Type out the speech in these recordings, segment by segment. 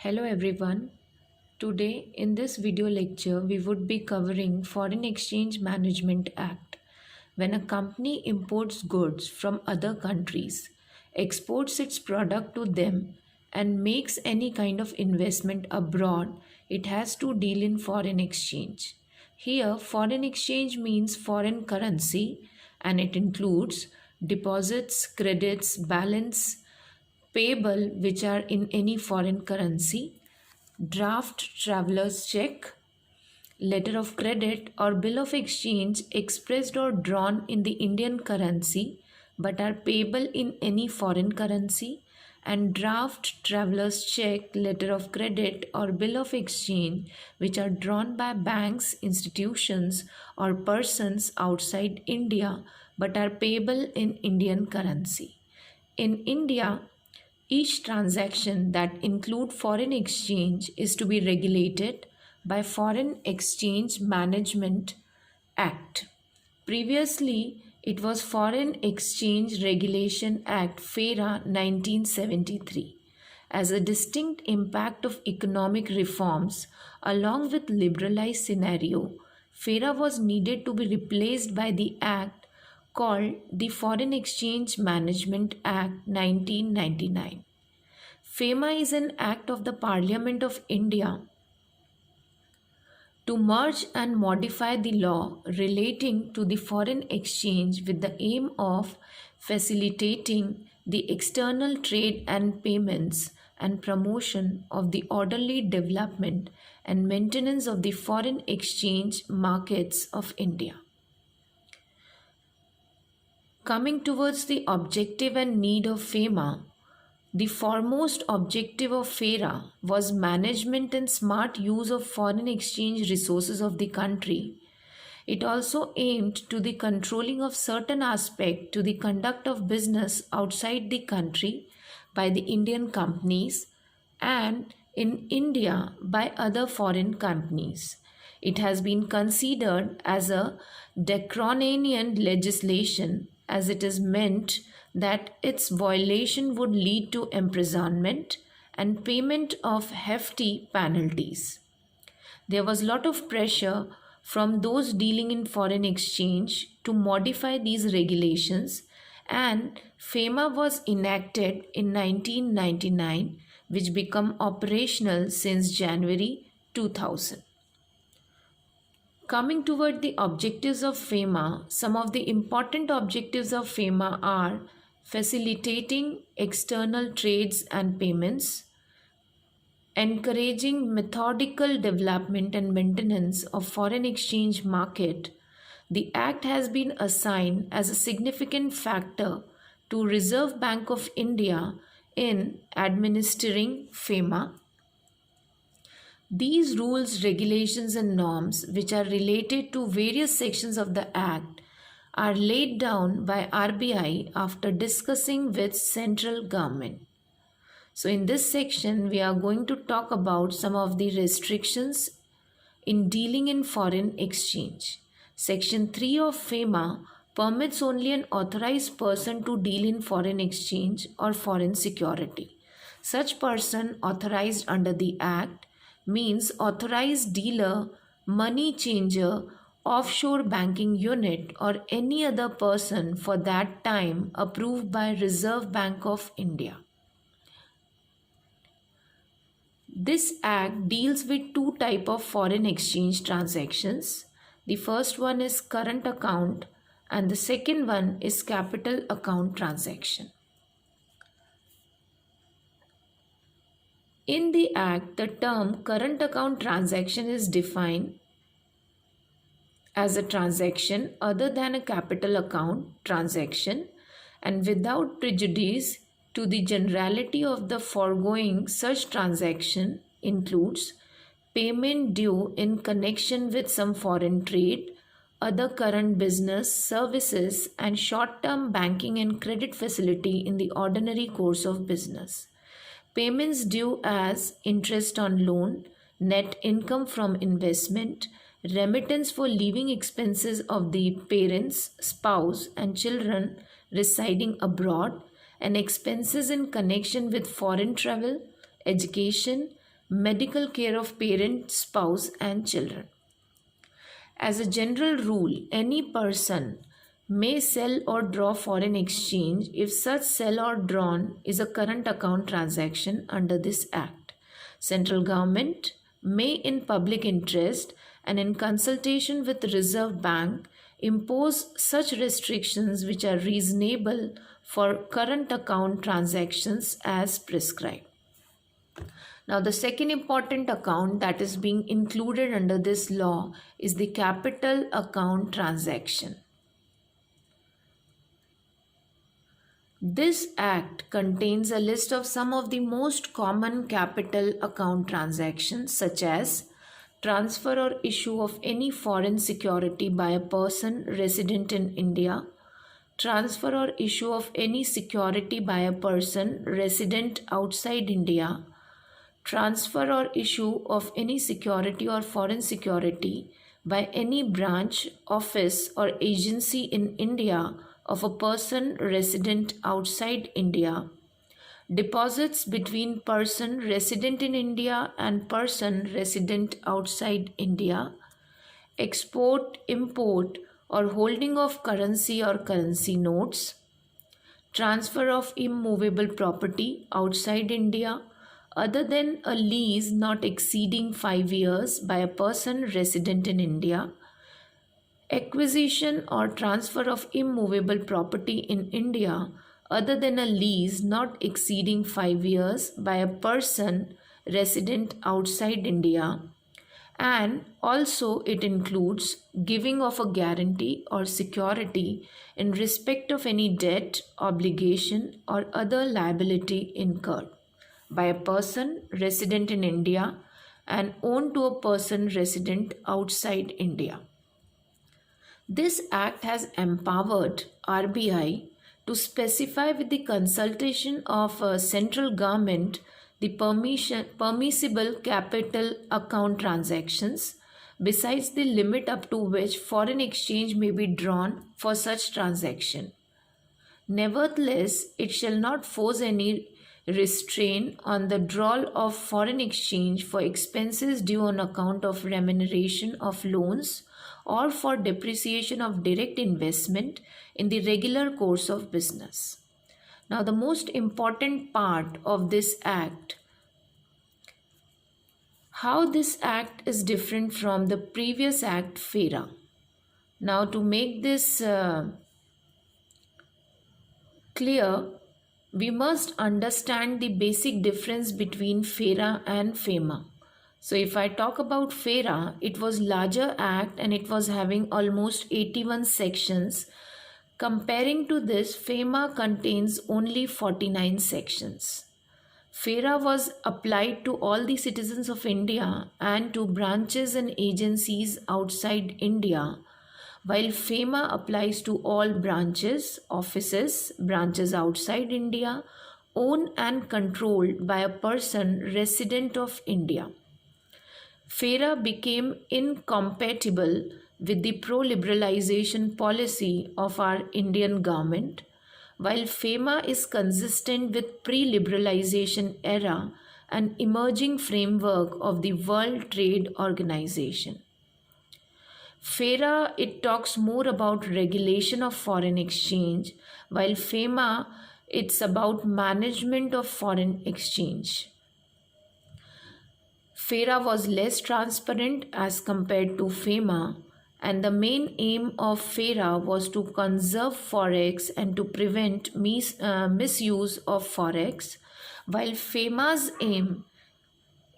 Hello everyone. Today in this video lecture we would be covering Foreign Exchange Management Act. When a company imports goods from other countries, exports its product to them and makes any kind of investment abroad, it has to deal in foreign exchange. Here foreign exchange means foreign currency and it includes deposits, credits, balance payable which are in any foreign currency, draft traveler's check, letter of credit, or bill of exchange expressed or drawn in the Indian currency but are payable in any foreign currency, and draft traveler's check, letter of credit, or bill of exchange which are drawn by banks, institutions, or persons outside India but are payable in Indian currency. In India, each transaction that include foreign exchange is to be regulated by Foreign Exchange Management Act. Previously, it was Foreign Exchange Regulation Act FERA 1973. As a distinct impact of economic reforms along with liberalized scenario, FERA was needed to be replaced by the act called the Foreign Exchange Management Act 1999. FEMA is an act of the Parliament of India to merge and modify the law relating to the foreign exchange with the aim of facilitating the external trade and payments and promotion of the orderly development and maintenance of the foreign exchange markets of India. Coming towards the objective and need of FEMA, the foremost objective of FERA was management and smart use of foreign exchange resources of the country. It also aimed to the controlling of certain aspect to the conduct of business outside the country by the Indian companies and in India by other foreign companies. It has been considered as a draconian legislation as it is meant that its violation would lead to imprisonment and payment of hefty penalties. There was a lot of pressure from those dealing in foreign exchange to modify these regulations, and FEMA was enacted in 1999, which became operational since January 2000. Coming toward the objectives of FEMA, some of the important objectives of FEMA are facilitating external trades and payments, encouraging methodical development and maintenance of foreign exchange market. The act has been assigned as a significant factor to Reserve Bank of India in administering FEMA. These rules, regulations, and norms, which are related to various sections of the Act, are laid down by RBI after discussing with central government. So, in this section, we are going to talk about some of the restrictions in dealing in foreign exchange. Section 3 of FEMA permits only an authorized person to deal in foreign exchange or foreign security. Such person authorized under the Act means authorized dealer, money changer, offshore banking unit, or any other person for that time approved by Reserve Bank of India. This act deals with two types of foreign exchange transactions. The first one is current account and the second one is capital account transaction. In the Act, the term current account transaction is defined as a transaction other than a capital account transaction and without prejudice to the generality of the foregoing. Such transaction includes payment due in connection with some foreign trade, other current business, services, and short-term banking and credit facility in the ordinary course of business. Payments due as interest on loan, net income from investment, remittance for living expenses of the parents, spouse, and children residing abroad, and expenses in connection with foreign travel, education, medical care of parent, spouse, and children. As a general rule, any person may sell or draw foreign exchange if such sell or drawn is a current account transaction under this act. Central government may, in public interest and in consultation with Reserve Bank, impose such restrictions which are reasonable for current account transactions as prescribed. Now, the second important account that is being included under this law is the capital account transaction. This act contains a list of some of the most common capital account transactions, such as transfer or issue of any foreign security by a person resident in India, transfer or issue of any security by a person resident outside India, transfer or issue of any security or foreign security by any branch, office, or agency in India of a person resident outside India, deposits between person resident in India and person resident outside India, export, import, or holding of currency or currency notes, transfer of immovable property outside India other than a lease not exceeding 5 years by a person resident in India, acquisition or transfer of immovable property in India other than a lease not exceeding 5 years by a person resident outside India, and also it includes giving of a guarantee or security in respect of any debt, obligation, or other liability incurred by a person resident in India and owned to a person resident outside India. This act has empowered RBI to specify with the consultation of a central government the permissible capital account transactions besides the limit up to which foreign exchange may be drawn for such transaction. Nevertheless, it shall not force any restraint on the drawal of foreign exchange for expenses due on account of remuneration of loans or for depreciation of direct investment in the regular course of business. Now, the most important part of this act, how this act is different from the previous act, FERA. Now, to make this clear, we must understand the basic difference between FERA and FEMA. So if I talk about FERA, it was larger act and it was having almost 81 sections. Comparing to this, FEMA contains only 49 sections. FERA was applied to all the citizens of India and to branches and agencies outside India, while FEMA applies to all branches, offices, branches outside India, owned and controlled by a person resident of India. FERA became incompatible with the pro-liberalization policy of our Indian government, while FEMA is consistent with pre-liberalization era and emerging framework of the World Trade Organization. FERA, it talks more about regulation of foreign exchange, while FEMA, it's about management of foreign exchange. FERA was less transparent as compared to FEMA, and the main aim of FERA was to conserve forex and to prevent misuse of forex, while FEMA's aim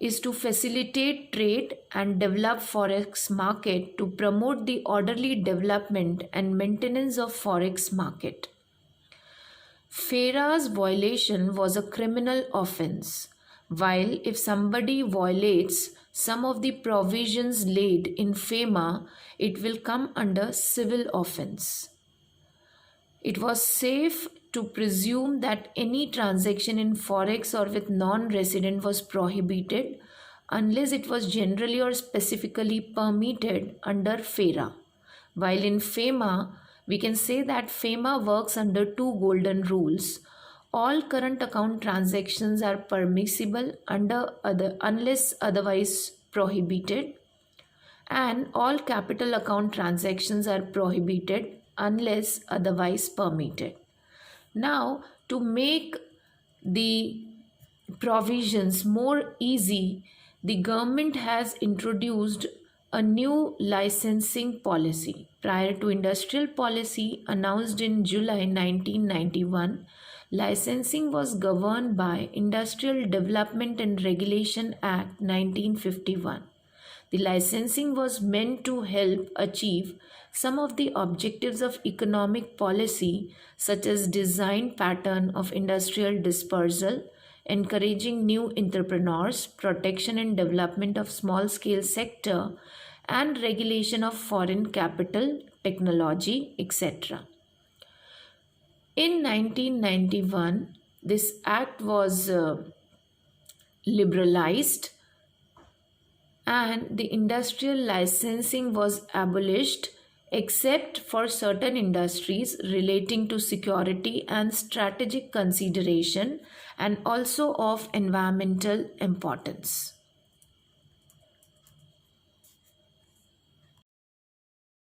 is to facilitate trade and develop forex market to promote the orderly development and maintenance of forex market. FERA's violation was a criminal offense, while if somebody violates some of the provisions laid in FEMA, it will come under civil offense. It was safe to presume that any transaction in forex or with non-resident was prohibited unless it was generally or specifically permitted under FERA. While in FEMA, we can say that FEMA works under two golden rules. all current account transactions are permissible unless otherwise prohibited, and all capital account transactions are prohibited unless otherwise permitted. Now, to make the provisions more easy, the government has introduced a new licensing policy. Prior to industrial policy announced in July 1991, licensing was governed by Industrial Development and Regulation Act 1951. The licensing was meant to help achieve some of the objectives of economic policy, such as design pattern of industrial dispersal, encouraging new entrepreneurs, protection and development of small scale sector, and regulation of foreign capital, technology, etc. In 1991, this act was liberalized and the industrial licensing was abolished except for certain industries relating to security and strategic consideration and also of environmental importance.